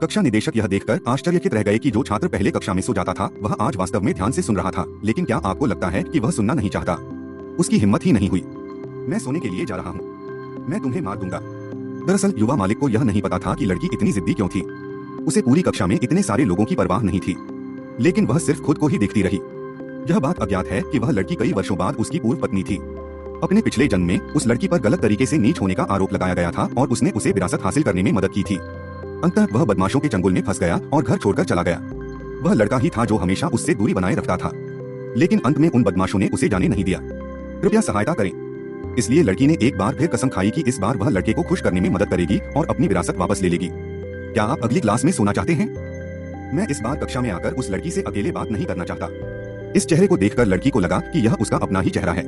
कक्षा निदेशक यह देखकर आश्चर्यचकित रह गए कि जो छात्र पहले कक्षा में सो जाता था वह आज वास्तव में ध्यान से सुन रहा था। लेकिन क्या आपको लगता है कि वह सुनना नहीं चाहता? उसकी हिम्मत ही नहीं हुई। मैं सोने के लिए जा रहा हूँ, मैं तुम्हें मार दूंगा। दरअसल युवा मालिक को यह नहीं पता था कि लड़की इतनी जिद्दी क्यों थी। उसे पूरी कक्षा में इतने सारे लोगों की परवाह नहीं थी, लेकिन वह सिर्फ खुद को ही देखती रही। यह बात अज्ञात है कि वह लड़की कई वर्षों बाद उसकी पूर्व पत्नी थी। अपने पिछले जन्म में उस लड़की पर गलत तरीके से नीच होने का आरोप लगाया गया था और उसने उसे विरासत हासिल करने में मदद की थी। अंततः वह बदमाशों के चंगुल में फंस गया और घर छोड़कर चला गया। वह लड़का ही था जो हमेशा उससे दूरी बनाए रखता था, लेकिन अंत में उन बदमाशों ने उसे जाने नहीं दिया। कृपया सहायता करें। इसलिए लड़की ने एक बार फिर कसम खाई कि इस बार वह लड़के को खुश करने में मदद करेगी और अपनी विरासत वापस ले लेगी। क्या आप अगली क्लास में सोना चाहते हैं? मैं इस बार कक्षा में आकर उस लड़की से अकेले बात नहीं करना चाहता। इस चेहरे को देखकर लड़की को लगा कि यह उसका अपना ही चेहरा है,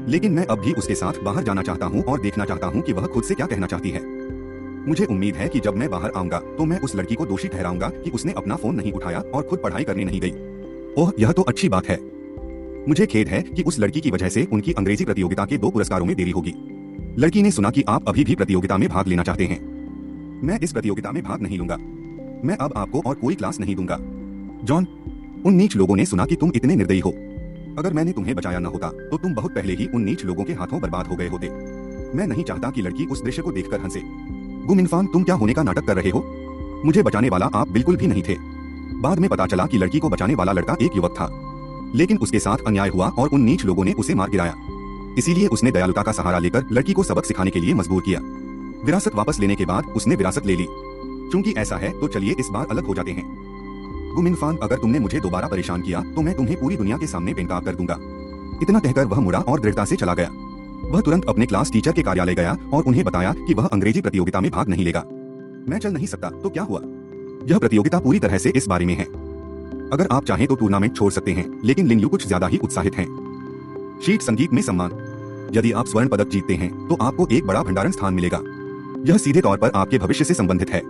लेकिन मैं अब भी उसके साथ बाहर जाना चाहता हूँ और देखना चाहता हूँ कि वह खुद से क्या कहना चाहती है। मुझे उम्मीद है कि जब मैं बाहर आऊंगा तो मैं उस लड़की को दोषी ठहराऊंगा कि उसने अपना फोन नहीं उठाया और खुद पढ़ाई करने नहीं गई। ओह, यह तो अच्छी बात है। मुझे खेद है कि उस लड़की की वजह से उनकी अंग्रेजी प्रतियोगिता के 2 पुरस्कारों में देरी होगी। लड़की ने सुना कि आप अभी भी प्रतियोगिता में भाग लेना चाहते हैं। मैं इस प्रतियोगिता में भाग नहीं लूंगा। मैं अब आपको और कोई क्लास नहीं दूंगा। जॉन, उन नीच लोगों ने सुना कि तुम इतने निर्दयी हो। अगर मैंने तुम्हें बचाया न होता तो तुम बहुत पहले ही उन नीच लोगों के हाथों बर्बाद हो गए होते। मैं नहीं चाहता कि लड़की उस दृश्य को देखकर हंसे। गुमिनफान, तुम क्या होने का नाटक कर रहे हो? मुझे बचाने वाला आप बिल्कुल भी नहीं थे। बाद में पता चला कि लड़की को बचाने वाला लड़का एक युवक था, लेकिन उसके साथ अन्याय हुआ और उन नीच लोगों ने उसे मार गिराया। इसीलिए उसने दयालुता का सहारा लेकर लड़की को सबक सिखाने के लिए मजबूर किया। विरासत वापस लेने के बाद उसने विरासत ले ली। चूंकि ऐसा है तो चलिए इस बार अलग हो जाते हैं। गुमिनफान, अगर तुमने मुझे दोबारा परेशान किया तो मैं तुम्हें पूरी दुनिया के सामने बेनकाब कर दूंगा। इतना कहकर वह मुड़ा और दृढ़ता से चला गया। वह तुरंत अपने क्लास टीचर के कार्यालय गया और उन्हें बताया कि वह अंग्रेजी प्रतियोगिता में भाग नहीं लेगा। मैं चल नहीं सकता तो क्या हुआ? यह प्रतियोगिता पूरी तरह से इस बारे में है। अगर आप चाहें तो टूर्नामेंट छोड़ सकते हैं, लेकिन लिनयू कुछ ज्यादा ही उत्साहित हैं। शीट संगीत में सम्मान। यदि आप स्वर्ण पदक जीतते हैं तो आपको एक बड़ा भंडारण स्थान मिलेगा। यह सीधे तौर पर आपके भविष्य से संबंधित है।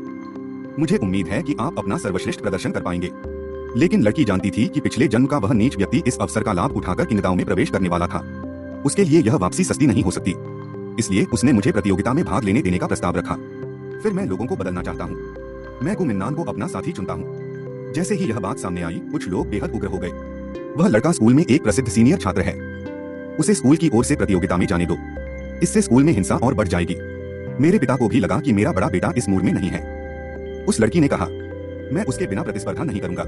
मुझे उम्मीद है कि आप अपना सर्वश्रेष्ठ प्रदर्शन कर पाएंगे। लेकिन लड़की जानती थी कि पिछले जन्म का वह नीच व्यक्ति इस अवसर का लाभ उठाकर किन्नताओं में प्रवेश करने वाला था। उसके लिए यह वापसी सस्ती नहीं हो सकती। इसलिए उसने मुझे प्रतियोगिता में भाग लेने देने का प्रस्ताव रखा। फिर मैं लोगों को बदलना चाहता हूँ। मैं गुमिन्नान को अपना साथी चुनता हूँ। जैसे ही यह बात सामने आई, कुछ लोग बेहद उग्र हो गए। वह लड़का स्कूल में एक प्रसिद्ध सीनियर छात्र है। उसे स्कूल की ओर से प्रतियोगिता में जाने दो। इससे स्कूल में हिंसा और बढ़ जाएगी। मेरे पिता को भी लगा कि मेरा बड़ा बेटा इस मूड में नहीं है। उस लड़की ने कहा, मैं उसके बिना प्रतिस्पर्धा नहीं करूंगा।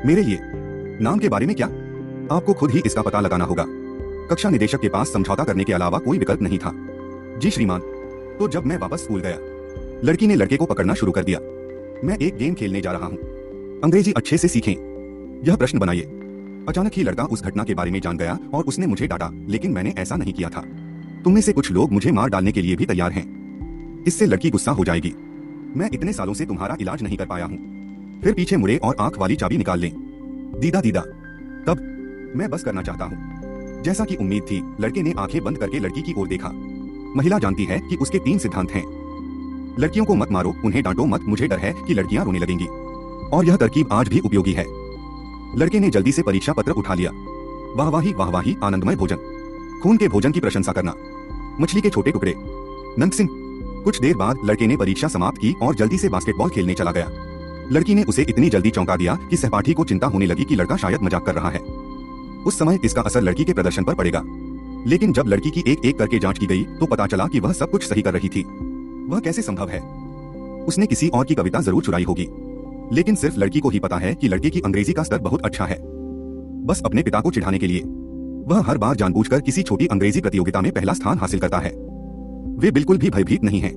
मेरे लिए नाम के बारे में क्या? आपको खुद ही इसका पता लगाना होगा। कक्षा निदेशक के पास समझौता करने के अलावा कोई विकल्प नहीं था। जी श्रीमान। तो जब मैं वापस स्कूल गया, लड़की ने लड़के को पकड़ना शुरू कर दिया। मैं एक गेम खेलने जा रहा हूँ, अंग्रेजी अच्छे से सीखें। यह प्रश्न बनाइए। अचानक ही लड़का उस घटना के बारे में जान गया और उसने मुझे डांटा, लेकिन मैंने ऐसा नहीं किया था। तुम में से कुछ लोग मुझे मार डालने के लिए भी तैयार हैं। इससे लड़की गुस्सा हो जाएगी। मैं इतने सालों से तुम्हारा इलाज नहीं कर पाया हूँ। फिर पीछे मुड़े और आंख वाली चाबी निकाल लें। दीदा दीदा। तब मैं बस करना चाहता हूँ। जैसा कि उम्मीद थी, लड़के ने आंखें बंद करके लड़की की ओर देखा। महिला जानती है कि उसके 3 सिद्धांत हैं। लड़कियों को मत मारो, उन्हें डांटो मत, मुझे डर है कि लड़कियां रोने लगेंगी। और यह तरकीब आज भी उपयोगी है। लड़के ने जल्दी से परीक्षा पत्र उठा लिया। वाहवाही वाहवाही, आनंदमय भोजन, खून के भोजन की प्रशंसा करना, मछली के छोटे टुकड़े, नंद सिंह। कुछ देर बाद लड़के ने परीक्षा समाप्त की और जल्दी से बास्केटबॉल खेलने चला गया। लड़की ने उसे इतनी जल्दी चौंका दिया कि सहपाठी को चिंता होने लगी कि लड़का शायद मजाक कर रहा है। उस समय इसका असर लड़की के प्रदर्शन पर पड़ेगा। लेकिन जब लड़की की एक एक करके जांच की गई तो पता चला कि वह सब कुछ सही कर रही थी। वह कैसे संभव है? उसने किसी और की कविता जरूर चुराई होगी, लेकिन सिर्फ लड़की को ही पता है कि लड़के की अंग्रेजी का स्तर बहुत अच्छा है। बस अपने पिता को चिढ़ाने के लिए वह हर बार जानबूझकर किसी छोटी अंग्रेजी प्रतियोगिता में पहला स्थान हासिल करता है। वे बिल्कुल भी भयभीत नहीं हैं।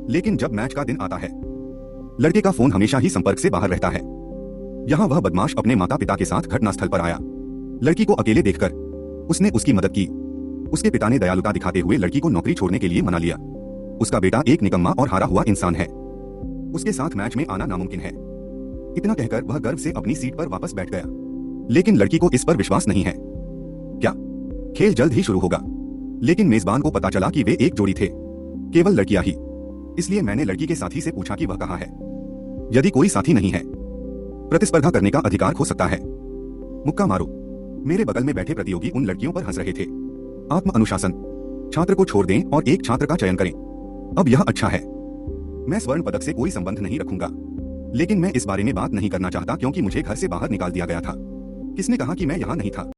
लेकिन जब मैच का दिन आता है, लड़के का फोन हमेशा ही संपर्क से बाहर रहता है। यहाँ वह बदमाश अपने माता पिता के साथ घटनास्थल पर आया। लड़की को अकेले देखकर उसने उसकी मदद की। उसके पिता ने दयालुता दिखाते हुए लड़की को नौकरी छोड़ने के लिए मना लिया। उसका बेटा एक निकम्मा और हारा हुआ इंसान है। उसके साथ मैच में आना नामुमकिन है। इतना कहकर वह गर्व से अपनी सीट पर वापस बैठ गया। लेकिन लड़की को इस पर विश्वास नहीं है। क्या? खेल जल्द ही शुरू होगा। लेकिन मेजबान को पता चला कि वे एक जोड़ी थे, केवल लड़कियां ही। इसलिए मैंने लड़की के साथी से पूछा कि वह कहाँ है। यदि कोई साथी नहीं है, प्रतिस्पर्धा करने का अधिकार खो सकता है। मुक्का मारो। मेरे बगल में बैठे प्रतियोगी उन लड़कियों पर हंस रहे थे। आत्म अनुशासन। छात्र को छोड़ दें और एक छात्र का चयन करें। अब यह अच्छा है। मैं स्वर्ण पदक से कोई संबंध नहीं रखूंगा। लेकिन मैं इस बारे में बात नहीं करना चाहता क्योंकि मुझे घर से बाहर निकाल दिया गया था। किसने कहा कि मैं यहाँ नहीं था?